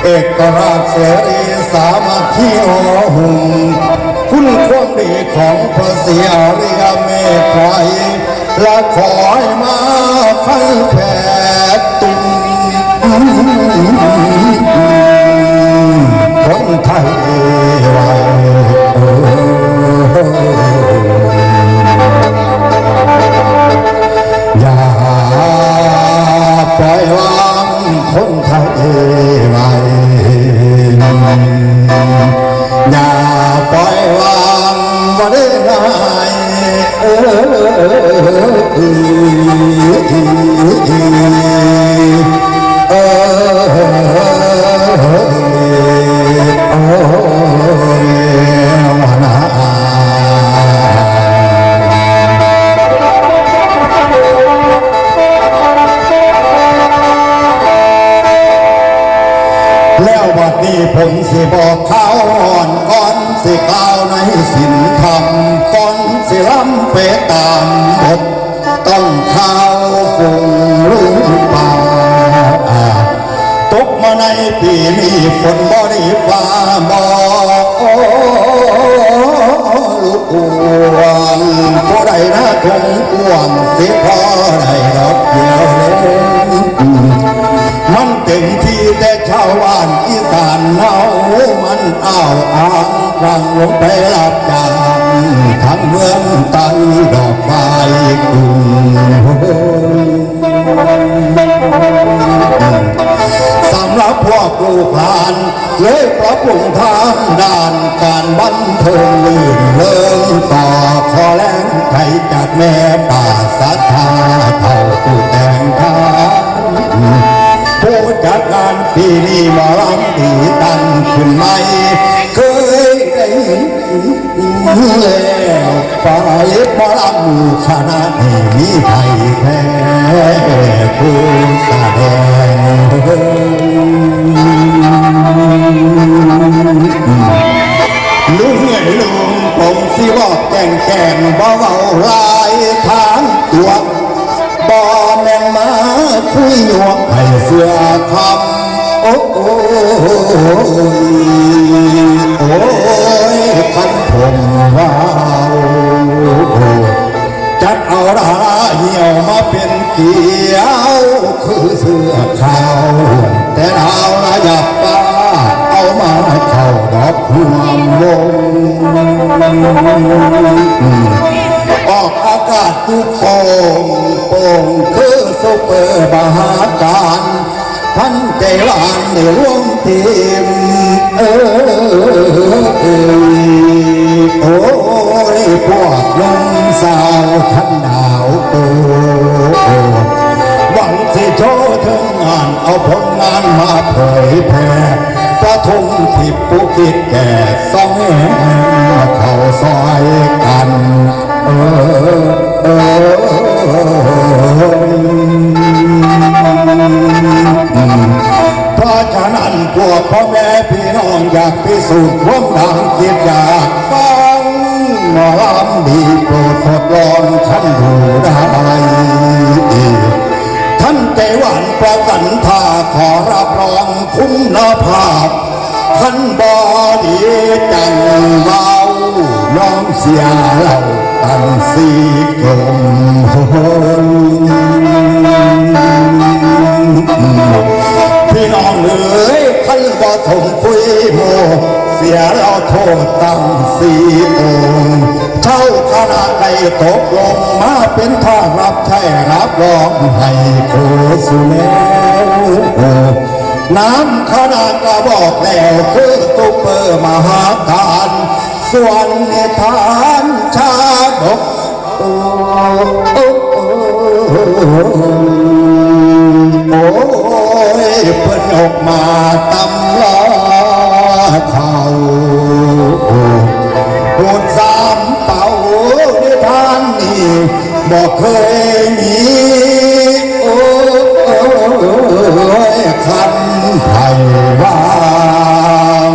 เอกราชเสรีสามัคคีหอหุ่มคุณความดีของพระศรีอริยเมตไตรและขอให้มาฟังแผ่ตุ้มคนไทยไว้อย่าปล่อยวางคนไทยไว้อย่าปล่อยวางว่าได้ง่ายแล้วบัดนี้ผมสิบอกข่าวก่อนสิกล่าวในศีลธรรมก่อนสิล้ำไปตามบทต้องข่าวฝุ่งลุงป่าตกมาในปีนี้ฝนบ่ได้ฟ้าบ่ลูกวงผู้ใดน่าคงอ้วนสิพอได้ดอกเดียวเลยมันเต็มที่แต่ชาวบ้านอีสานเนามันอ้าวอ้างรังลงไปรับจ้างทั้งเมืองตั้งดอกไฟกุ่สำหรับพวกลูกหลานเลยปรับปรุงทางด้านการบันเทิงลื่นเริงต่อขอแรงไทยจากแม่ป่าศรัทธาเท่าผู้แต่งทางผู้จัดงานปีนี้หมอลำดีตั้งขึ้นใหม่เคยได้แล้วฝ่ายหมอลำคณะนี้มีไทยแท้ผู้แสดงลุงไงลุงผมสิบอกแก่งบ่เบาลายทางตัวบ่แม่งมาคุยหยวกให้เสื้อคำโอ้ยคันผมว้าวจัดเอาดาราเหี่ยวมาเป็นเกี่ยวคือเสื้อขาวแต่ดาวระยับฟ้าเอามาเข้าดอกหัววงออกอากาศตุกโป่งคือซุปเปอร์มหาการท่านใจหวานในร่วมทีมโอ้ยพวกลุงสาวขันดาวโตหวังสิโชว์ถึงงานเอาผลงานมาเผยแพร่กระทงที่ปุกิดแก่สองแห่งเข้าซอยกันเพราะฉะนั้นพวกพ่อแม่พี่น้องอยากพิสูจน์ความดังคิดอยากฟังหมอลำดีโปรดทดลองท่านดูได้ท่านใจหวานประกันท่าขอรับรองคุณภาพท่านบอดีจังเบาน้องเสียเราตั้งสีกลมพี่น้องเอ๋ยท่านบ่ถมคุยโมเสียเราโทษตั้งสีองค์เช่าคณะได้ตกลงมาเป็นท่ารับใช้รับรองให้โคสุแล้วน้ำขนาดก็บอกแล้วคือซุปเปอร์มหาการส่วนในทานชาดกโอ้ยเพิ่นออกมาตำลาเขาพูดสามเป่าในทานนี้บอกเคยมีคันไทยว่าง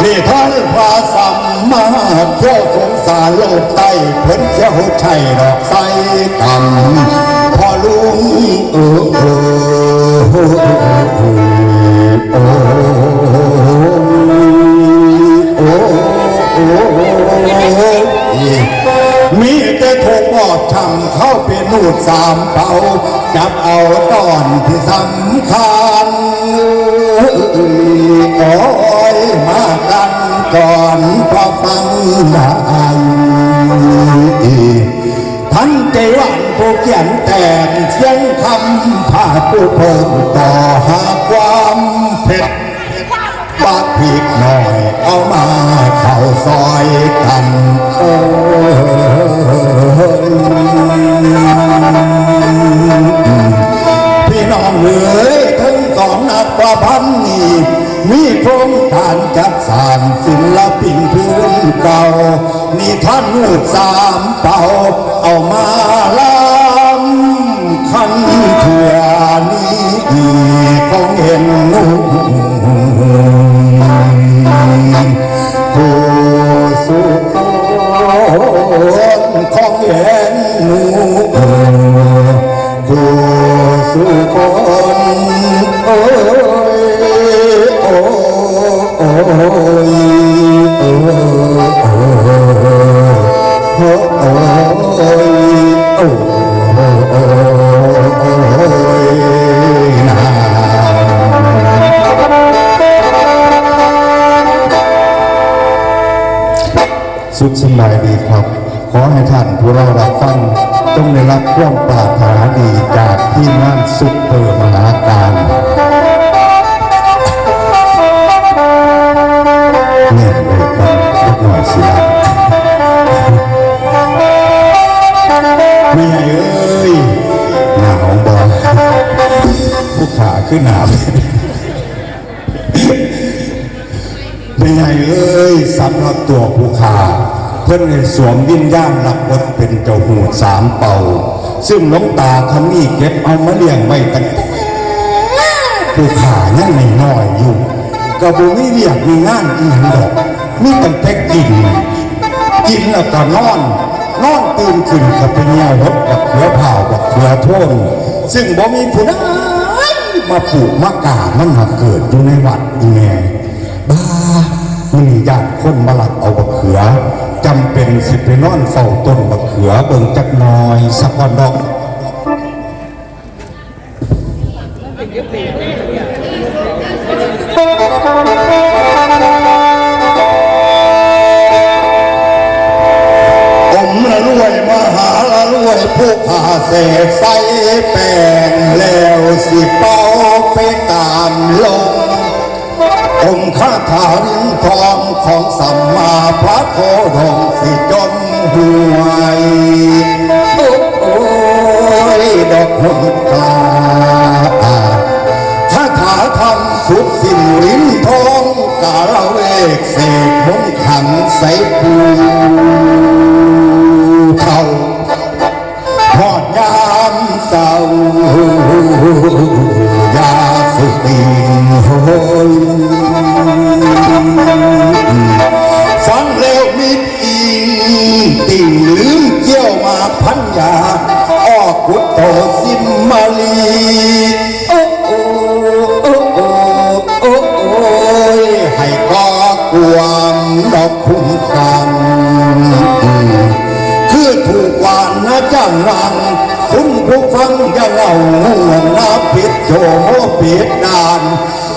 นี่ท่านพระสัมมาเที่ยวสงสารโลกใต้เพิ่นเที่ยวใช่ดอกไส้ต่ำพอลุง บเอาตอนที่สำคัญโอ้ยมากันก่อนพอฟังได้ทันใจวันผู้เขียนแต่งเสียงคำพาผู้เพิ่มต่อหาความเผ็ดบาดพีกหน่อยเอามาเข้าซอยกันโอ้พี่น้องเอ๋ยทั้งสองนักประพันธ์นี่มีโครงการจัดสร้างศิลปินพื้นเก่านี่ท่านหูสามเป่าเอามาล้ำคันเถื่อนี้คงเห็นผู้สุขของเห็นผู้สุขโอ้ยโอ้โอ้ยโอ้โอ้โอ้ยโอ้สุขสบายดีครับขอให้ท่านผู้เรารับฟังต้องได้รับความปรารถนาดีจากที่งานซุปเปอร์มหาการเนี่ยเลยกันเล็กหน่อยสิละไม่ใหญ่เอ้ยหนาวบ่ผู้ขาขึ้นหนาวไม่ใหญ่เอ้ยสำหรับตัวผู้ขาเพื่อนในสวมวิญญาณรับบทเป็นเจ้าหูสามเป่าซึ่งน้องตาขมีเก็บเอามาเลี้ยงไว้ตั้งผู้ขายังไม่น้อยอยู่ก็บ่มีเรียกมีงานอีหยังดอกมีตั้งแต่กินแล้วก็นอนตื่นขึ้นกับไปเหี่ยวรถกับเขือเผากับเขือโทนซึ่งบ่มีผู้ใดมาปลูกมะกามันมาเกิดอยู่ในวัดอีแม่บ้ามันญาติคนมาหลักเอาบักเขือจำเป็นสิไปนอนเฝ้าต้นบักเขือเบิ่งจักหน่อยสักวันดอกอมละรวยมหาละรวยผู้ขาเสกใส่แป้งแล้วสิเป่าไปตามลมองค์ข้าถารินทองของสัมมาพระโคดมสิจนห่วยโอ้ยดอกหุ่นกลาถ้าถาทำสุดสิ้นลิ้นทองกาละเวกเสกมนต์ขังใส่ปูเท่าหอดยามเศร้ายาสุตีนโหยฟังแล้วมิดอีติ่งลืมเกี่ยวมาพันยาออกกุตโตสิมมาลีโอ้โอ้โอ้โอ้โอ้โอ้ยให้ก็กวมดอกคุ้มกันคือถูกวานนะจังรังคุณผู้ฟังอย่าเล่าง่วงนะปิดโจโมปิดดาน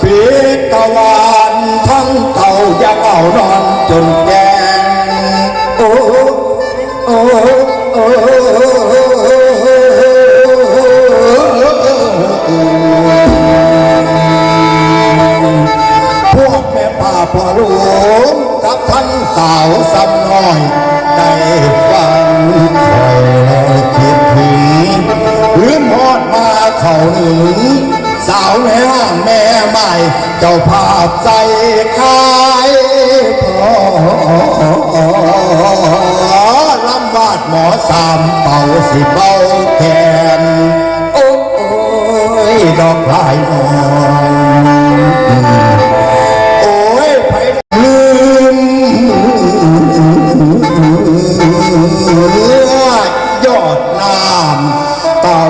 ปิดตะวันทั้งเก่าอย่าเล่านอนจนแก่โอ้โอ้โอ้พวกแม่ป่าพ่อหลวงกับท่านสาวซ้ำน้อยได้ฟังคอยแล้วคิดถึงหรือมอดมาเขาหนึ่งสาวแม่แม่ใหม่เจ้าภาพใจคายพอลำบาดหมอสามเป่าสิเป่าแขนโอ้ยดอกลายนอนโอ้ยไผลืมยอดน้ำเต่า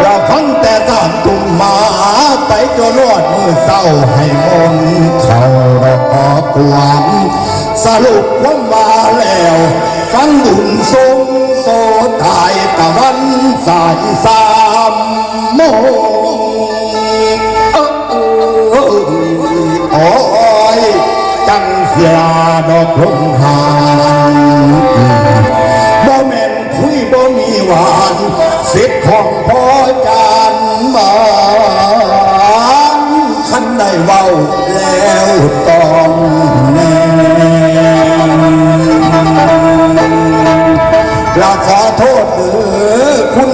เราฟังแต่ตามตุ่มมาไปจนรอดมือเศร้าให้มนเขาเราขอความสรุปว่ามาแล้วฟังบุญทรงโซตายตะวัน ดอกลงหางบ่แม่นคุยบ่มีหวานสิทธิ์ของพ่อจานบานคันได้เว้าแล้วต้องแน่ลาขอโทษคุณ